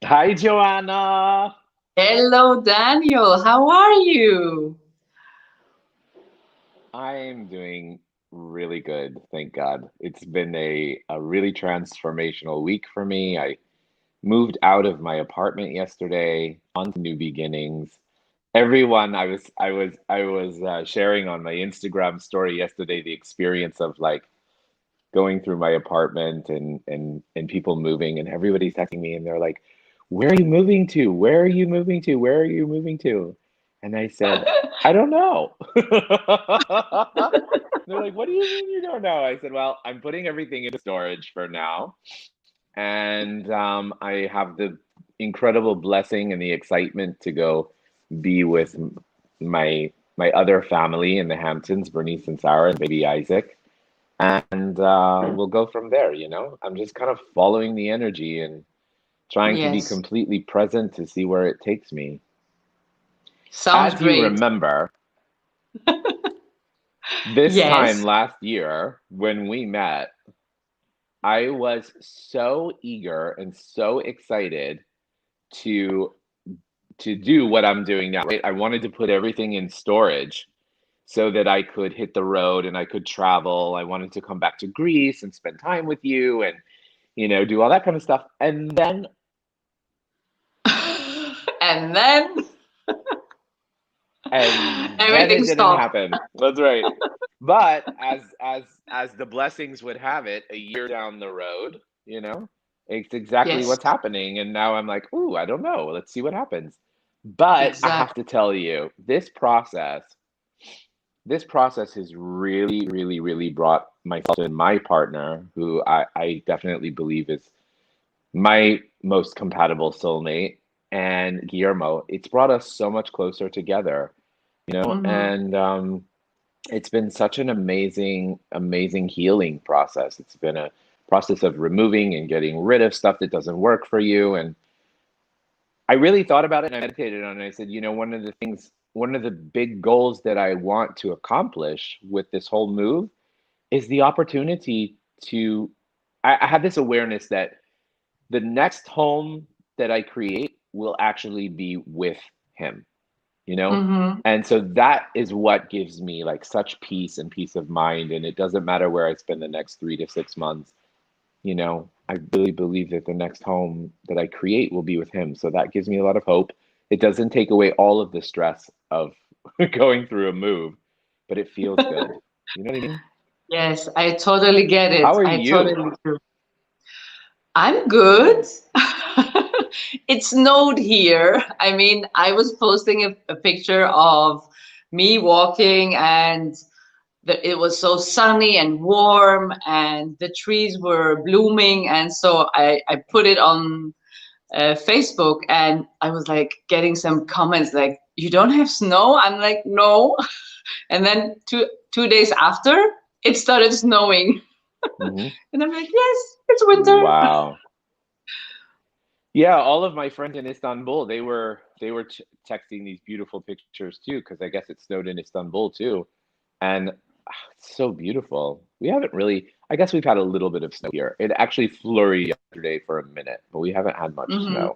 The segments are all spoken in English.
Hi, Joanna. Hello, Daniel. How are you? I'm doing really good, thank God. It's been a really transformational week for me. I moved out of my apartment yesterday onto new beginnings. Everyone, I was sharing on my Instagram story yesterday the experience of like going through my apartment and people moving, and everybody's texting me and they're like, "Where are you moving to? Where are you moving to? Where are you moving to?" And I said, "I don't know." They're like, "What do you mean you don't know?" I said, "Well, I'm putting everything into storage for now, and I have the incredible blessing and the excitement to go be with my other family in the Hamptons, Bernice and Sarah and baby Isaac, and we'll go from there. I'm just kind of following the energy and trying to be Yes, completely present to see where it takes me. sounds As you great. remember, this time Yes. last year when we met, I was so eager and so excited to do what I'm doing now, right? I wanted to put everything in storage so that I could hit the road and I could travel. I wanted to come back to Greece and spend time with you and do all that kind of stuff. And then And then everything it didn't stopped. happen. That's right. But as the blessings would have it, a year down the road, it's exactly Yes, what's happening. And now I'm like, ooh, I don't know. Let's see what happens. But I have exactly. to tell you, this process has really, really, really brought myself and my partner, who I definitely believe is my most compatible soulmate, and Guillermo, it's brought us so much closer together, Mm-hmm. and it's been such an amazing, amazing healing process. It's been a process of removing and getting rid of stuff that doesn't work for you. And I really thought about it and I meditated on it. I said, one of the big goals that I want to accomplish with this whole move is the opportunity to. I have this awareness that the next home that I create will actually be with him, you know? Mm-hmm. And so that is what gives me like such peace and peace of mind. And it doesn't matter where I spend the next 3 to 6 months, I really believe that the next home that I create will be with him. So that gives me a lot of hope. It doesn't take away all of the stress of going through a move, but it feels good. You know what I mean? Yes, I totally get How it. are I you? totally do. I'm good. It snowed here. I mean, I was posting a picture of me walking and it was so sunny and warm and the trees were blooming. And so I put it on Facebook and I was like getting some comments like, you don't have snow? I'm like, no. And then two days after, it started snowing. Hmm. And I'm like, yes, it's winter. Wow. Yeah, all of my friends in Istanbul, they were texting these beautiful pictures too, because I guess it snowed in Istanbul too, and it's so beautiful. We haven't really, I guess we've had a little bit of snow here. It actually flurried yesterday for a minute, but we haven't had much Mhm. snow.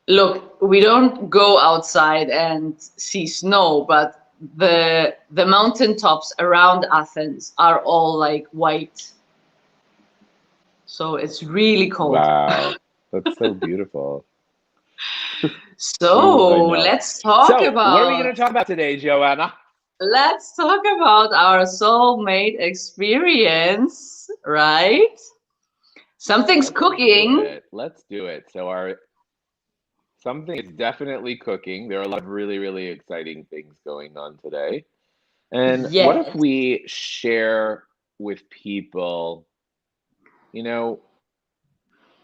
Look, we don't go outside and see snow, but the mountain tops around Athens are all like white. So it's really cold. Wow, that's so beautiful. Ooh, I So know. let's talk So, what are we about going to talk about today, Joanna? our soulmate experience, right? Something's Let's do cooking. it. Let's do it. So, our something is definitely cooking. There are a lot of really, really exciting things going on today. And what if Yes. we share with people, you know,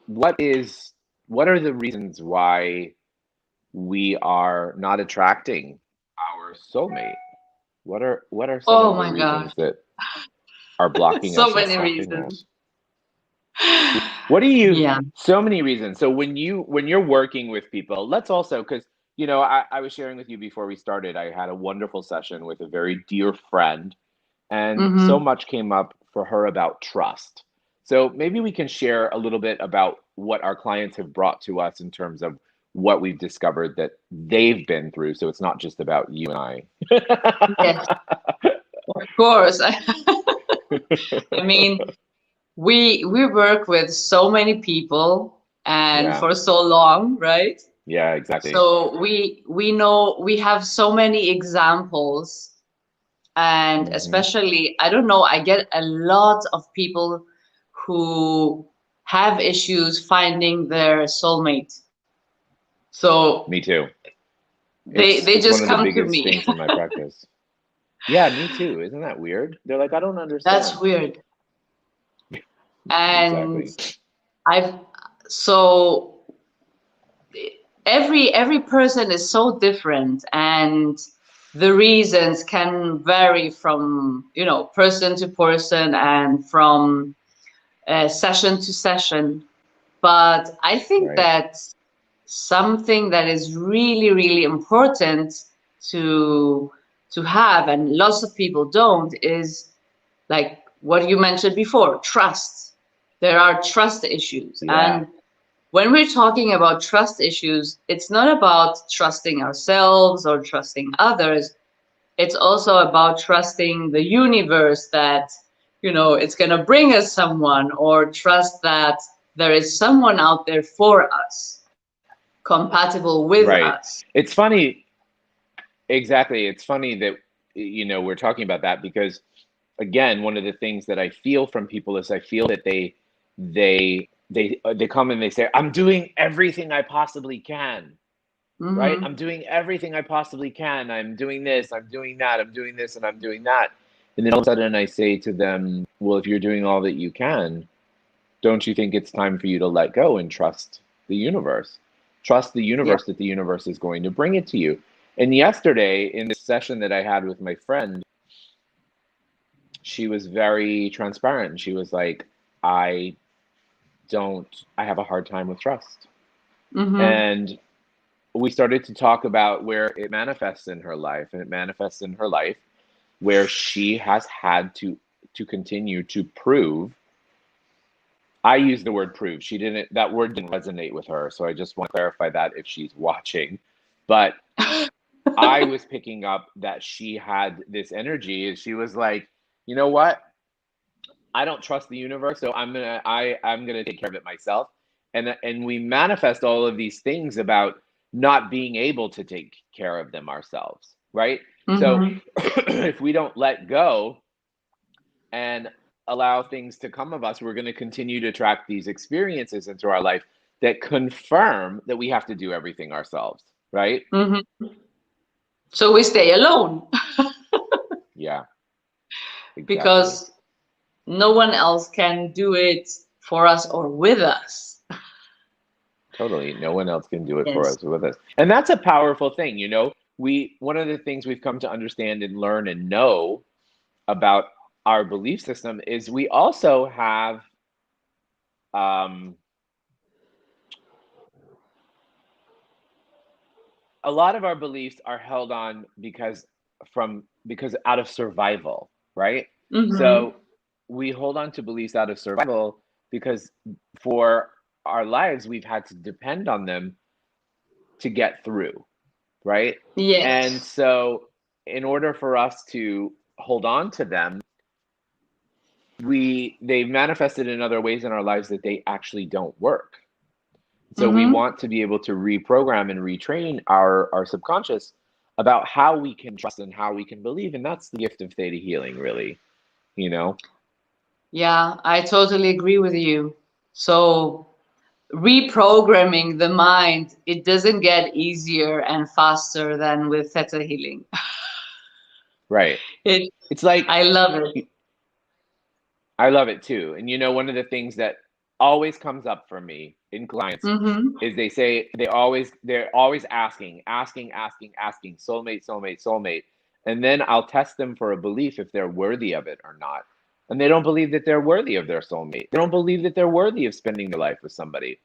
what is what are the reasons why we are not attracting our soulmate? What are some Oh of the my God. reasons that are blocking So us and many stopping reasons. us? What do you Yeah. so many reasons. So when you're working with people, let's also because I was sharing with you before we started, I had a wonderful session with a very dear friend, and so Mm-hmm. much came up for her about trust. So maybe we can share a little bit about what our clients have brought to us in terms of what we've discovered that they've been through. So it's not just about you and Yes, I. of course. I mean, we work with so many people and Yeah, for so long, right? yeah, exactly. So we know we have so many examples, and Hmm. especially, I don't know, I get a lot of people who have issues finding their soulmate. So Me too. they It's one just of the come to biggest me. things in my practice. Yeah, me too. Isn't that weird? They're like, I don't That's understand. weird. And Exactly. I've so every person is so different, and the reasons can vary from, you know, person to person and from session to session. But I think Right. that something that is really, really important to have, and lots of people don't, is like what you mentioned before, trust. There are trust issues. Yeah. And when we're talking about trust issues, it's not about trusting ourselves or trusting others. It's also about trusting the universe that, you know, it's going to bring us someone, or trust that there is someone out there for us, compatible with Right. us. It's funny. Exactly. It's funny that, we're talking about that because, again, one of the things that I feel from people is I feel that they come and they say, I'm doing everything I possibly can, right? Mm-hmm. I'm doing everything I possibly can. I'm doing this, I'm doing that, I'm doing this, and I'm doing that. And then all of a sudden I say to them, well, if you're doing all that you can, don't you think it's time for you to let go and trust the universe? Trust the Yeah. universe that the universe is going to bring it to you. And yesterday, in this session that I had with my friend, she was very transparent. She was like, I I have a hard time with trust. Mm-hmm. And we started to talk about where it manifests in her life. And it manifests in her life where she has had to continue to prove. I use the word prove. She didn't, that word didn't resonate with her. So I just want to clarify that if she's watching. But I was picking up that she had this energy and she was like, you know what? I don't trust the universe, so I'm gonna take care of it myself. And we manifest all of these things about not being able to take care of them ourselves, right? So Mm-hmm. if we don't let go and allow things to come of us, we're going to continue to attract these experiences into our life that confirm that we have to do everything ourselves, right? Mm-hmm. So we stay alone Yeah, exactly. because no one else can do it for us or with us. Totally. No one else can do it for Yes. us with us. And that's a powerful thing, one of the things we've come to understand and learn and know about our belief system is we also have um, a lot of our beliefs are held on because out of survival, right? Mm-hmm. So we hold on to beliefs out of survival because for our lives we've had to depend on them to get through, right? And Yes. so in order for us to hold on to them, they manifested in other ways in our lives that they actually don't work. So we Mm-hmm. want to be able to reprogram and retrain our subconscious about how we can trust and how we can believe. And that's the gift of theta healing, really, you know? Yeah, I totally agree with you. So reprogramming the mind, it doesn't get easier and faster than with theta healing. Right. It, It's like, I love it. I love it too. And one of the things that always comes up for me in clients Mm-hmm. is they're always asking, soulmate, soulmate, soulmate. And then I'll test them for a belief if they're worthy of it or not. And they don't believe that they're worthy of their soulmate. They don't believe that they're worthy of spending their life with somebody.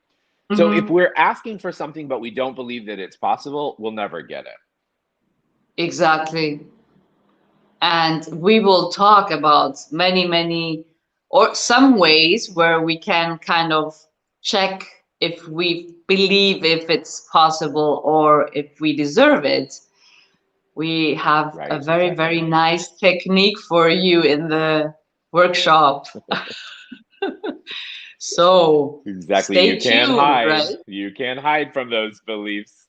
So if Mm-hmm. we're asking for something but we don't believe that it's possible, we'll never get it. Exactly. And we will talk about many, many or some ways where we can kind of check if we believe if it's possible or if we deserve it. We have a Right, very, very exactly. nice technique for you in the workshop. So Exactly. You stay can't tuned, hide. right? You can't hide from those beliefs.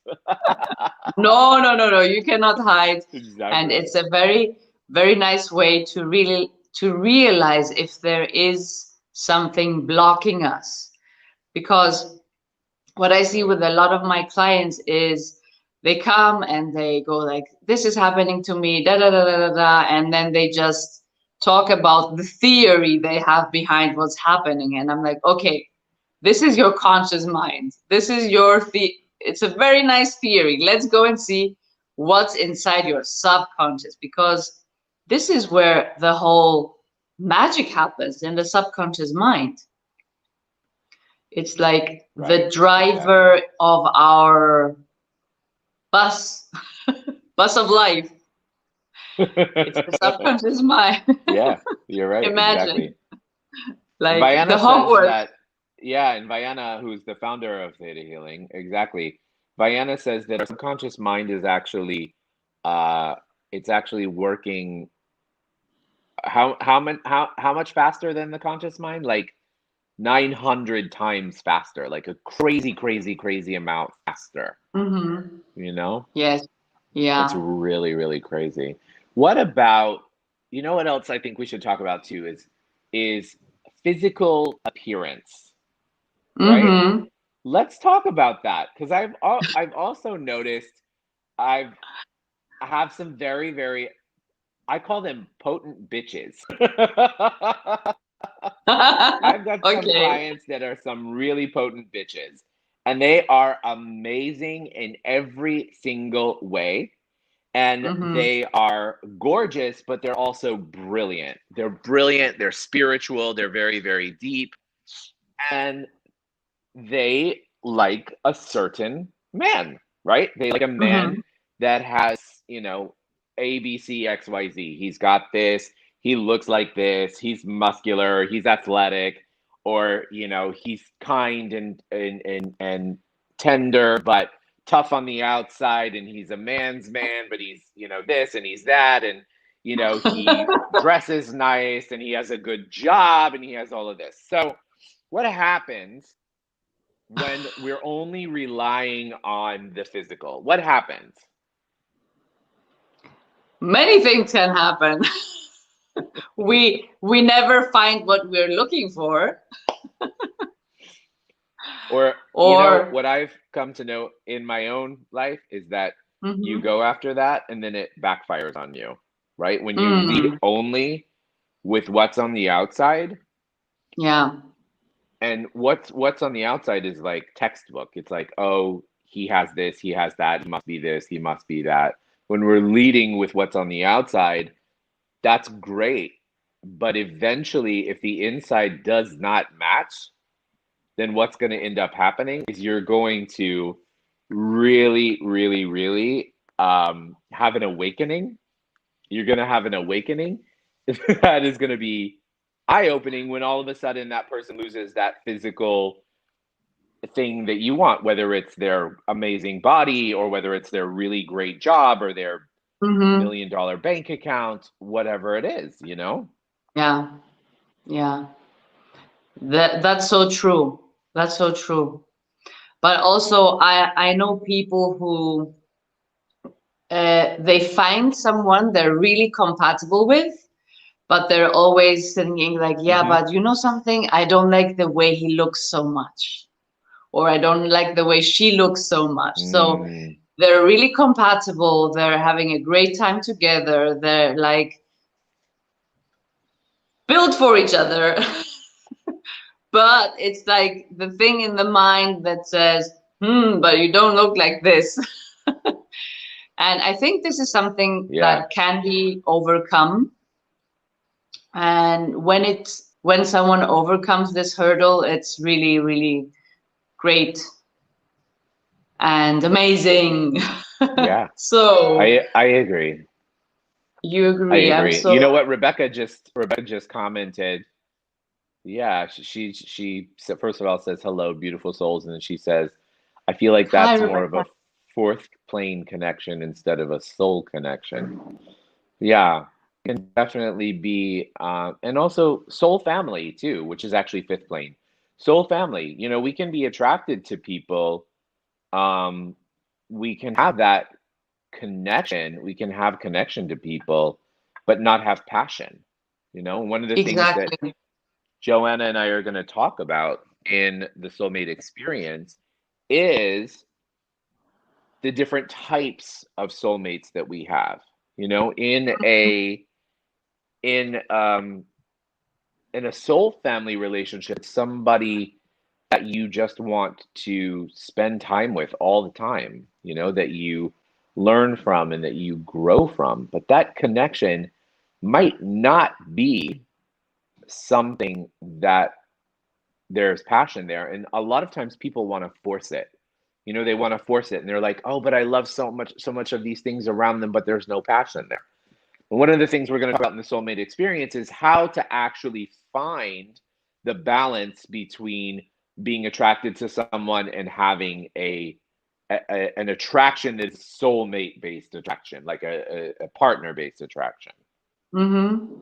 No, no, no, no, you cannot hide. And Exactly. it's a very, very nice way to really to realize if there is something blocking us. Because what I see Right. with a lot of my clients is they come and they go like, this is happening to me, da da da da da da, and then they just talk about the theory they have behind what's happening. And I'm like, okay, this is your conscious mind. This is your it's a very nice theory. Let's go and see what's inside your subconscious, because this is where the whole magic happens, in the subconscious mind. It's like Right. the Exactly. driver of our bus, bus of life. It's the subconscious mind. Yeah, you're right. Imagine, Exactly. like the Vianna says homework. that, yeah, and Vianna, who's the founder of Theta Healing, exactly. Vianna says that our subconscious mind is actually, uh, it's actually working how much faster than the conscious mind? Like 900 times faster, like a crazy, crazy, crazy amount faster, Mm-hmm. you know? Yes. It's Yeah. really, really crazy. What about, you know what else I think we should talk about too is physical appearance, right? Mm-hmm. Let's talk about that because I've also noticed I've I have some very, very, I call them potent bitches. I've got some Okay. clients that are some really potent bitches, and they are amazing in every single way. And Mm-hmm. they are gorgeous, but they're also brilliant. They're brilliant, they're spiritual, they're very, very deep, and they like a certain man, right? They like a man Mm-hmm. that has, you know, A, B, C, X, Y, Z. He's got this, he looks like this, he's muscular, he's athletic, or, you know, he's kind and tender, but tough on the outside, and he's a man's man, but he's, you know, this and he's that, and you know, he dresses nice and he has a good job and he has all of this. So what happens when we're only relying on the physical? What happens? Many things can happen. We never find what we're looking for, Or, you know, or what I've come to know in my own life is that you mm-hmm. go after that and then it backfires on you, right? When you lead Mm. only with what's on the outside, Yeah. and what's on the outside is like textbook. It's like, oh, he has this, he has that, he must be this, he must be that. When we're leading with what's on the outside, that's great. But eventually, if the inside does not match, then what's going to end up happening is you're going to really, really, really have an awakening. You're going to have an awakening that is going to be eye opening when all of a sudden that person loses that physical thing that you want, whether it's their amazing body or whether it's their really great job or their Mm-hmm. $1 million bank account, whatever it is, you know? Yeah. Yeah. That's so true. That's so true. But also, I know people who they find someone they're really compatible with, but they're always thinking like, yeah, Mm-hmm. but you know something, I don't like the way he looks so much, or I don't like the way she looks so much. So Mm, they're really compatible. They're having a great time together. They're like built for each other. But it's like the thing in the mind that says, but you don't look like this. And I think this is something yeah, that can be overcome. And when someone overcomes this hurdle, it's really, really great and amazing. yeah. So I agree. you I agree. I'm agree. You so know what? Rebecca just commented. yeah, she first of all says hello, beautiful souls, and then she says, I feel like Hi, that's more of a Rebecca. fourth plane connection instead of a soul connection. Yeah, can definitely be, and also soul family too, which is actually fifth plane. Soul family, we can be attracted to people. Um, we can have that connection. We can have connection to people, but not have passion. One of the things that Exactly. Joanna and I are going to talk about in the Soulmate Experience is the different types of soulmates that we have. In a in in a soul family relationship, it's somebody that you just want to spend time with all the time, that you learn from and that you grow from. But that connection might not be something that there's passion there. And a lot of times people want to force it. They want to force it and they're like, oh, but I love so much of these things around them, but there's no passion there. And one of the things we're going to talk about in the Soulmate Experience is how to actually find the balance between being attracted to someone and having an attraction that is soulmate based attraction, like a partner based attraction. Mm-hmm.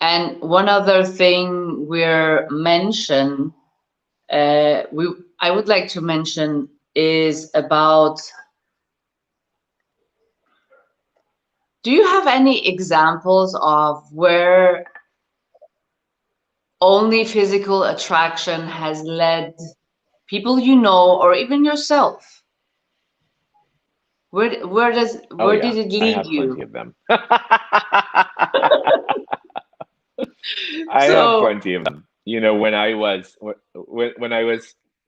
And one other thing we're mention, we I would like to mention is about. Do you have any examples of where only physical attraction has led people you know, or even yourself? Oh Where did yeah, it I lead have plenty you? of them. I have So, plenty of them.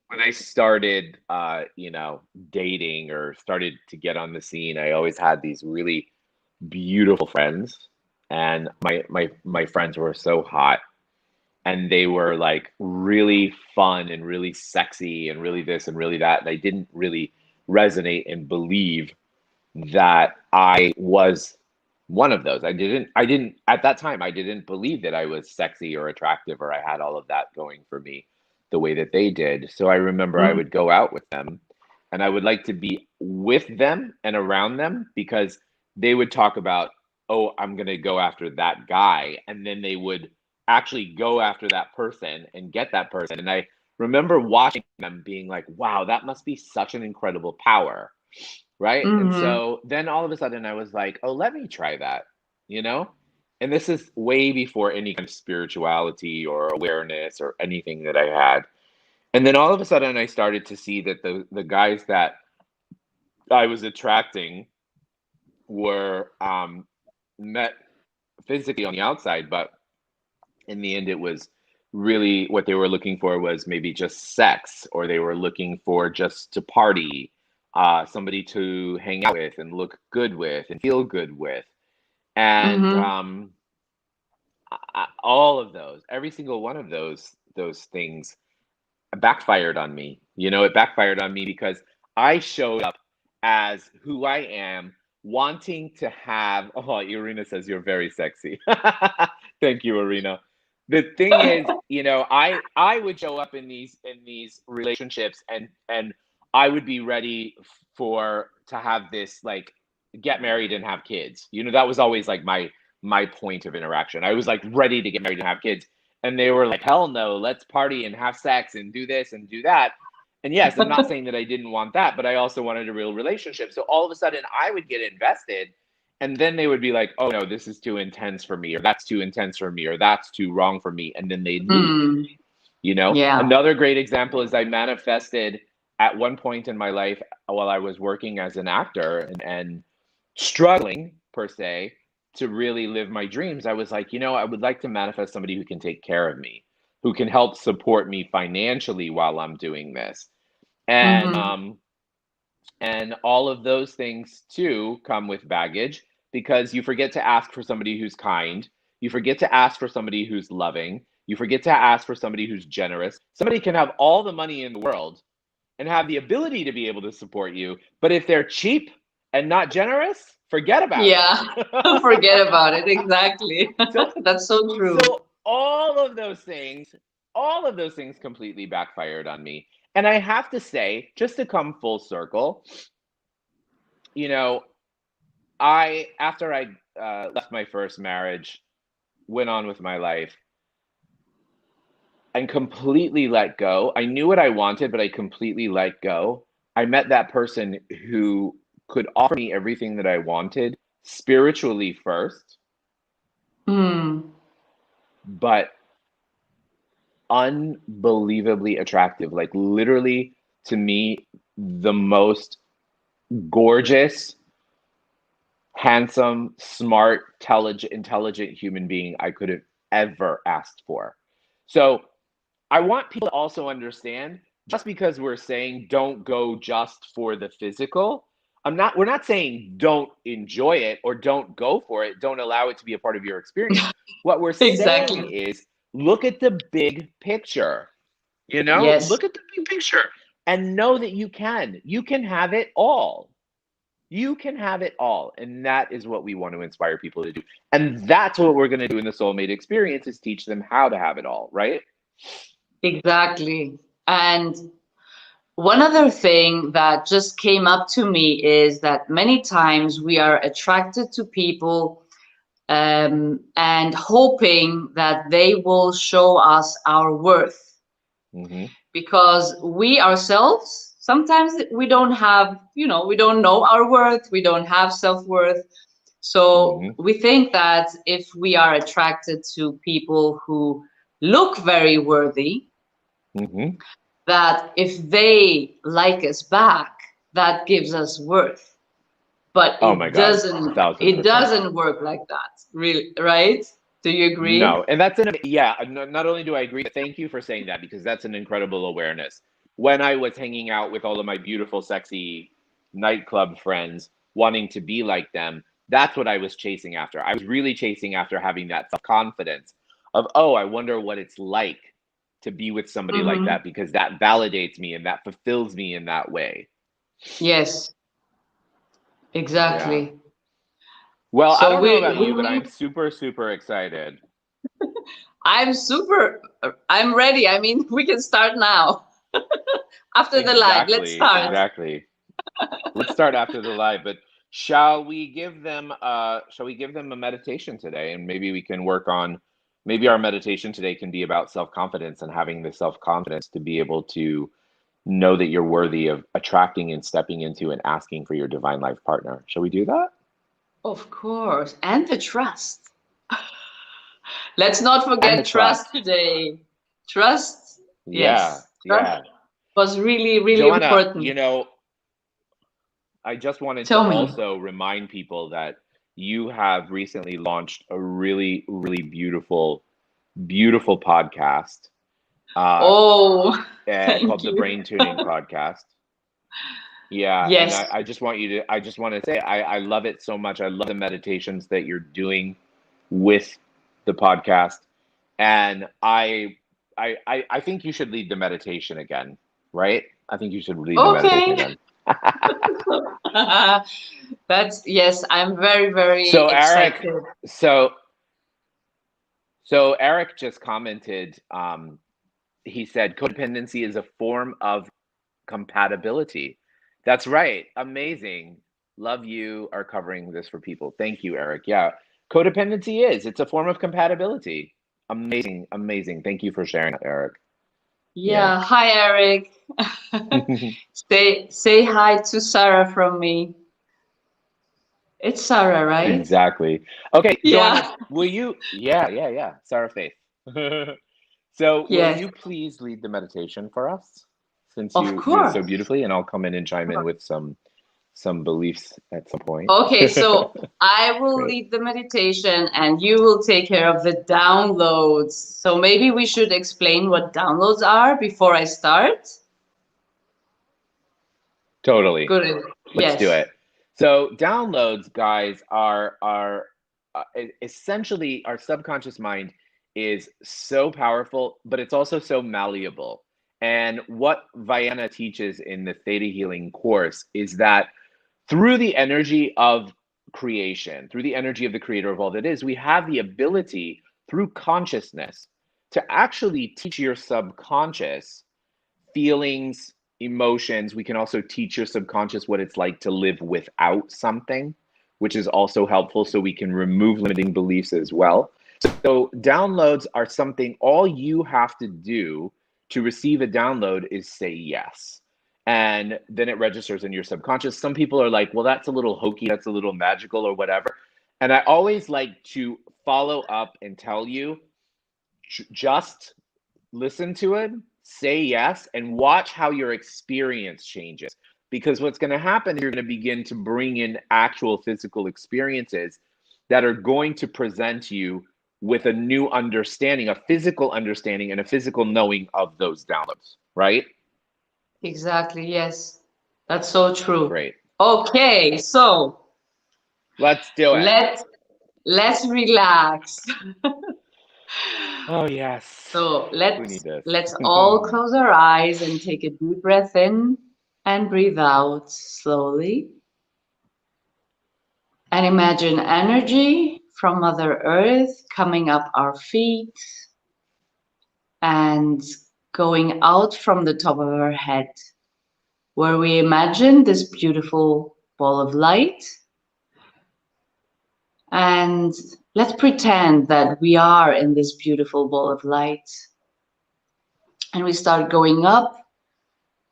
When I started dating or started to get on the scene, I always had these really beautiful friends, and my friends were so hot, and they were like really fun and really sexy and really this and really that, and I didn't really resonate and believe that I was one of those. I didn't at that time, I didn't believe that I was sexy or attractive or I had all of that going for me the way that they did. So I remember I mhm, would go out with them and I would like to be with them and around them because they would talk about, oh, I'm going to go after that guy. And then they would actually go after that person and get that person. And I remember watching them being like, wow, that must be such an incredible power, right? And mhm, so then all of a sudden I was like, oh, let me try that, you know? And this is way before any kind of spirituality or awareness or anything that I had. And then all of a sudden I started to see that the guys that I was attracting were met physically on the outside, but in the end it was really what they were looking for was maybe just sex, or they were looking for just to party, somebody to hang out with and look good with and feel good with. And mhm. all of those, every single one of those things backfired on me. It backfired on me because I showed up as who I am, wanting to have. Oh, Irina says you're very sexy. Thank you, Irina. The thing is, I would show up in these relationships, and I would be ready for to have this, like, get married and have kids. That was always like my point of interaction. I was like ready to get married and have kids, and they were like, hell no, let's party and have sex and do this and do that. And yes, I'm not saying that I didn't want that, but I also wanted a real relationship. So all of a sudden I would get invested, and then they would be like, oh no, this is too intense for me, or that's too intense for me, or that's too wrong for me. And then they'd leave. Hmm. Yeah. Another great example is I manifested at one point in my life while I was working as an actor and struggling per se to really live my dreams. I was like, I would like to manifest somebody who can take care of me, who can help support me financially while I'm doing this. And Hmm. um and all of those things too come with baggage, because you forget to ask for somebody who's kind, you forget to ask for somebody who's loving, you forget to ask for somebody who's generous. Somebody can have all the money in the world and have the ability to be able to support you, but if they're cheap and not generous, forget about it. Yeah. Forget about it. Exactly. so That's so true. so all of those things, all of those things completely backfired on me. And I have to say, just to come full circle, you know, after I left my first marriage, went on with my life, and completely let go. I knew what I wanted, but I completely let go. I met that person who could offer me everything that I wanted, spiritually first, Mm. but unbelievably attractive. Like literally, to me, the most gorgeous, handsome, smart, intelligent human being I could have ever asked for. So I want people to also understand, just because we're saying don't go just for the physical, we're not saying don't enjoy it or don't go for it, don't allow it to be a part of your experience. What we're saying Exactly. is look at the big picture. Yes. Look at the big picture and know that you can have it all. You can have it all. And that is what we want to inspire people to do. And that's what we're going to do in the Soulmate Experience, is teach them how to have it all, right? Exactly. And one other thing that just came up to me is that many times we are attracted to people and hoping that they will show us our worth, Mm-hmm. because we ourselves sometimes we don't have, we don't know our worth, we don't have self-worth. So Mm-hmm. we think that if we are attracted to people who look very worthy, Mm-hmm. that if they like us back, that gives us worth. But Oh my it God, doesn't, 1000%. work like that, really, right? Do you agree? No, and yeah. Not only do I agree, but thank you for saying that, because that's an incredible awareness. When I was hanging out with all of my beautiful, sexy nightclub friends, wanting to be like them, that's what I was chasing after. I was really chasing after having that self-confidence of, oh, I wonder what it's like to be with somebody like Mm-hmm. that, because that validates me and that fulfills me in that way. Yes, Yeah. exactly. Well, I So don't know about we you, but I'm need, super, super excited. I'm ready. I mean, we can start now. After the live, let's Exactly, start. exactly. Let's start after the live, but shall we give them a meditation today, and maybe we can work on, maybe our meditation today can be about self-confidence and having the self-confidence to be able to know that you're worthy of attracting and stepping into and asking for your divine life partner. Shall we do that? Of course. And the trust. Let's not And the forget trust trust. today. Trust, Yeah, yes. Trust yeah. was really, really Joanna, important. I just wanted to Tell me. also remind people that you have recently launched a really, really beautiful, beautiful podcast uh, Oh, thank called the you. Brain Tuning Podcast. Yeah, and Yes. I just want to say, I love it so much. I love the meditations that you're doing with the podcast, and I think you should lead the meditation again, right? I think you should lead the meditation Okay. again. That's, yes, I'm very, very So Eric, excited. so so Eric just commented. He said codependency is a form of compatibility. That's right. Amazing. Love you are covering this for people. Thank you, Eric. Yeah, codependency it's a form of compatibility. Amazing, amazing. Thank you for sharing that, Eric. Yeah. Yeah. Hi, Eric. Say hi to Sarah from me. It's Sarah, right? Exactly. Okay, Yeah. Joanna, will you? Yeah, yeah, yeah. Sarah Faith. So, will Yes. you please lead the meditation for us, since Of you did it so course. beautifully, and I'll come in and chime in with some beliefs at some point. Okay, so I will Great. lead the meditation and you will take care of the downloads. So maybe we should explain what downloads are before I start. Totally. Good. Let's do Yes. it. So, downloads, guys, are essentially, our subconscious mind is so powerful, but it's also so malleable. And what Vienna teaches in the Theta Healing course is that through the energy of creation, through the energy of the creator of all that is, we have the ability through consciousness to actually teach your subconscious feelings, emotions. We can also teach your subconscious what it's like to live without something, which is also helpful, so we can remove limiting beliefs as well. So downloads are something all you have to do to receive a download is say yes. And then it registers in your subconscious. Some people are like, well, that's a little hokey, that's a little magical or whatever. And I always like to follow up and tell you, just listen to it, say yes, and watch how your experience changes. Because what's going to happen is you're going to begin to bring in actual physical experiences that are going to present you with a new understanding, a physical understanding, and a physical knowing of those downloads, right? Exactly. Yes. That's so true. Great. Okay, so Let's do it. let's let's relax. Oh, yes. So We need this. let's all close our eyes and take a deep breath in and breathe out slowly. And imagine energy from Mother Earth coming up our feet and going out from the top of our head, where we imagine this beautiful ball of light. And let's pretend that we are in this beautiful ball of light. And we start going up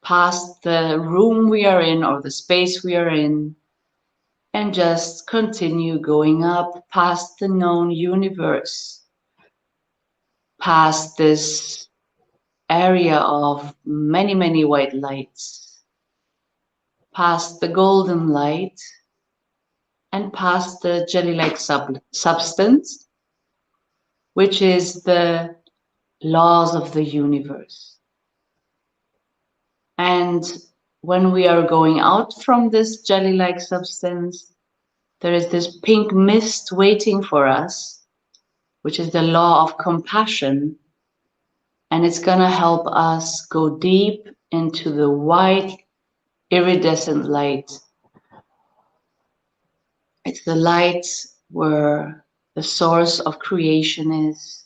past the room we are in or the space we are in, and just continue going up past the known universe, past this area of many, many white lights, past the golden light, and past the jelly-like substance, which is the laws of the universe. And when we are going out from this jelly-like substance, there is this pink mist waiting for us, which is the law of compassion. And it's going to help us go deep into the white iridescent light. It's the light where the source of creation is.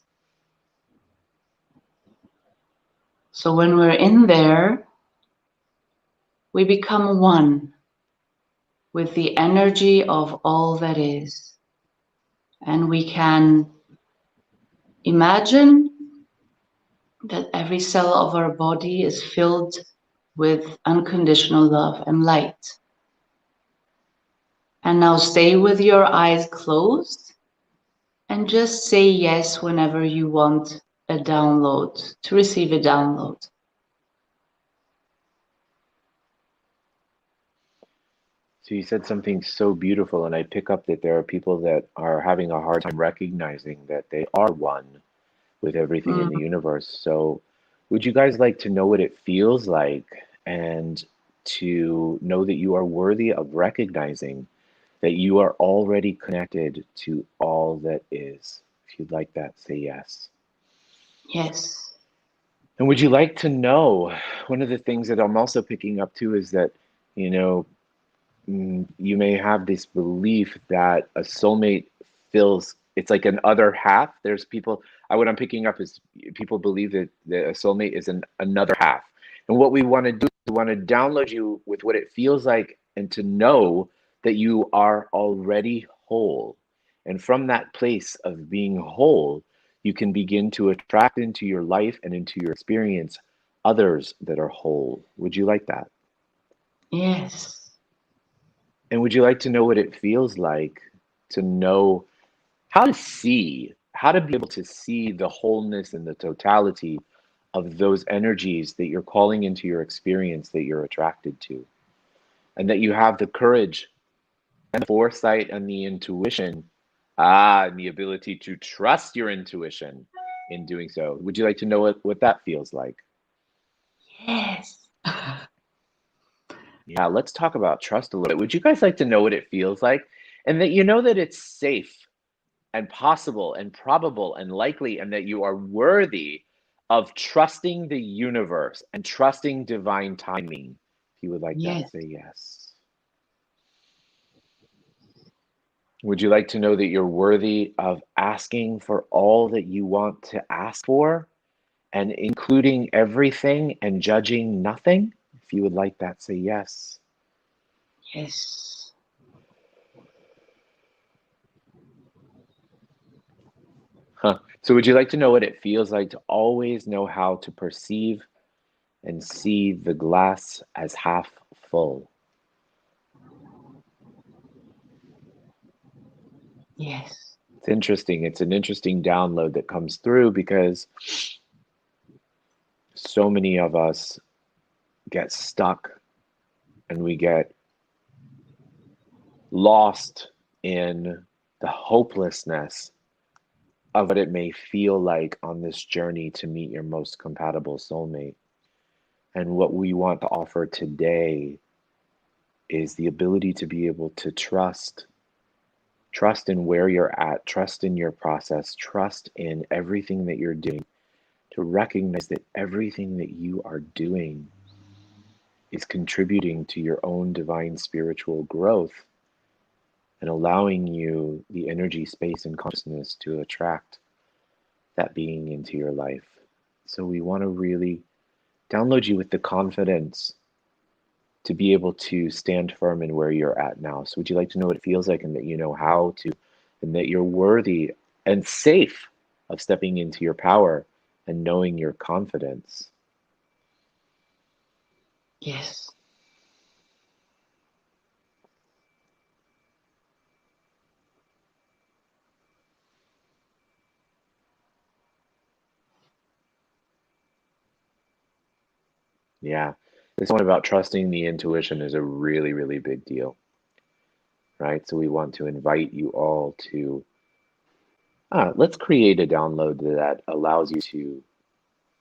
So when we're in there, we become one with the energy of all that is. And we can imagine that every cell of our body is filled with unconditional love and light. And now stay with your eyes closed and just say yes whenever you want a download, to receive a download. So you said something so beautiful, and I pick up that there are people that are having a hard time recognizing that they are one with everything in the Mm, universe. So would you guys like to know what it feels like and to know that you are worthy of recognizing that you are already connected to all that is? If you'd like that, say yes. yes. And would you like to know, one of the things that I'm also picking up too is that, you know, you may have this belief that a soulmate feels it's like an other half. There's people, what I'm picking up is people believe that a soulmate is another half. And what we want to do is we want to download you with what it feels like and to know that you are already whole. And from that place of being whole, you can begin to attract into your life and into your experience others that are whole. Would you like that? Yes. And would you like to know what it feels like to know how to be able to see the wholeness and the totality of those energies that you're calling into your experience that you're attracted to? And that you have the courage and the foresight and the intuition, and the ability to trust your intuition in doing so. Would you like to know what that feels like? Yes. Yeah, let's talk about trust a little bit. Would you guys like to know what it feels like? And that you know that it's safe and possible and probable and likely, and that you are worthy of trusting the universe and trusting divine timing. If you would like that, Yes. say yes. Would you like to know that you're worthy of asking for all that you want to ask for and including everything and judging nothing? If you would like that, say yes. Yes. Huh. So would you like to know what it feels like to always know how to perceive and see the glass as half full? Yes. It's interesting. It's an interesting download that comes through because so many of us get stuck and we get lost in the hopelessness of what it may feel like on this journey to meet your most compatible soulmate. And what we want to offer today is the ability to be able to trust in where you're at, trust in your process, trust in everything that you're doing, to recognize that everything that you are doing is contributing to your own divine spiritual growth and allowing you the energy, space, and consciousness to attract that being into your life. So we want to really download you with the confidence to be able to stand firm in where you're at now. So would you like to know what it feels like and that you know how to, and that you're worthy and safe of stepping into your power and knowing your confidence? Yes. Yeah. This one about trusting the intuition is a really, really big deal, right? So we want to invite you all to let's create a download that allows you to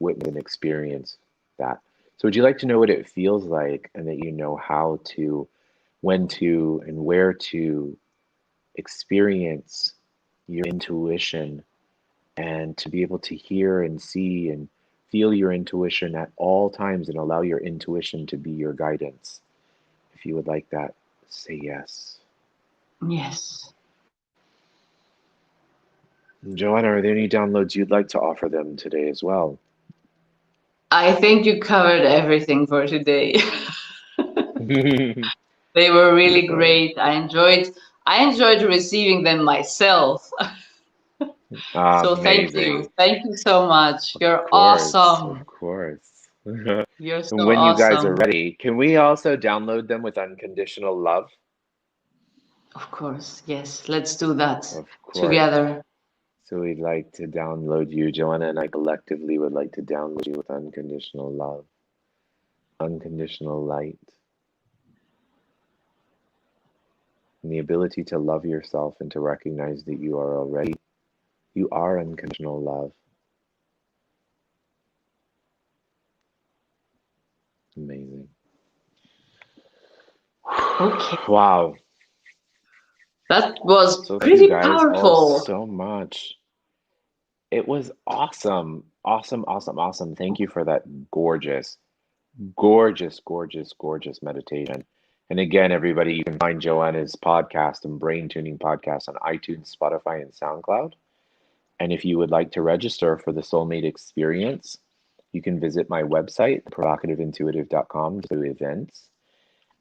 witness and experience that. So would you like to know what it feels like and that you know how to, when to, and where to experience your intuition and to be able to hear and see and feel your intuition at all times and allow your intuition to be your guidance? If you would like that, say yes. Yes. Joanna, are there any downloads you'd like to offer them today as well? I think you covered everything for today. They were really Beautiful. great. I enjoyed receiving them myself. So thank you. Amazing. Thank you so much. Of You're course, of awesome. course. You're And so when you guys are awesome. ready, can we also download them with unconditional love? Of course. Yes. Let's do that Of course. together. So we'd like to download you. Joanna and I collectively would like to download you with unconditional love, unconditional light, and the ability to love yourself and to recognize that you are unconditional love. Amazing. Okay. Wow. That was So thank you pretty guys all powerful. so much. It was awesome. Awesome, awesome, awesome. Thank you for that gorgeous, gorgeous, gorgeous, gorgeous meditation. And again, everybody, you can find Joanna's podcast and Brain Tuning podcast on iTunes, Spotify, and SoundCloud. And if you would like to register for the Soulmate Experience, you can visit my website, provocativeintuitive.com, to events.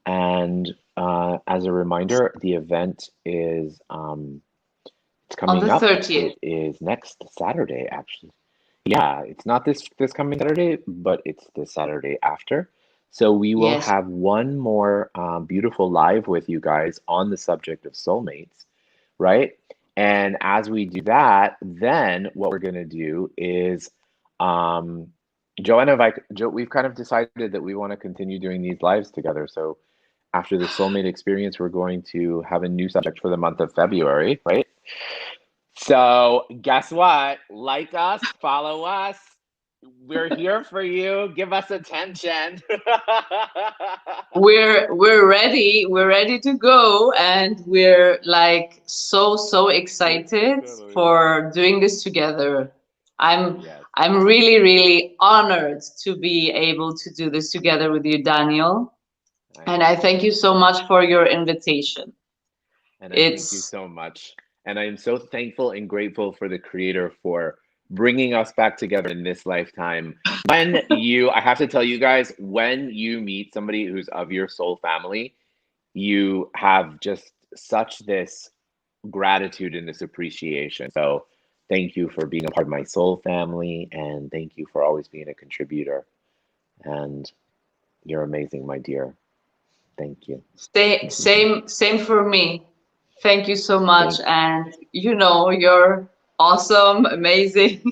And as a reminder, the event is it's On the coming up. 30th. It is next Saturday, actually. Yeah, it's not this coming Saturday, but it's the Saturday after. So we will Yes. have one more beautiful live with you guys on the subject of soulmates, right? And as we do that, then what we're going to do is, um, Joanna, we've kind of decided that we want to continue doing these lives together. So after the soulmate experience, we're going to have a new subject for the month of February, right? So, guess what? Like us, follow us. We're here for you. Give us attention. We're ready. We're ready to go, and we're like so excited Totally. for doing this together. I'm Yes. I'm really honored to be able to do this together with you, Daniel. I And I know. thank you so much for your invitation. And I thank you It's so much. And I am so thankful and grateful for the Creator for bringing us back together in this lifetime. I have to tell you guys, when you meet somebody who's of your soul family, you have just such this gratitude and this appreciation. So thank you for being a part of my soul family, and thank you for always being a contributor. And you're amazing, my dear. Thank you. same for me. Thank you so much. Thank And you know, you're awesome, amazing,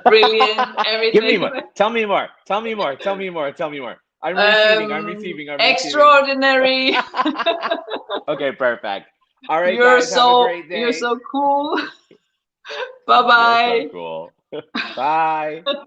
brilliant, Give me everything. more. Tell me more. Tell me more. Tell me more. Tell me more. I'm receiving. I'm receiving. I'm receiving. Extraordinary. Okay, perfect. All right, guys, have a great You're day. so cool. Bye You're so bye. cool. Bye.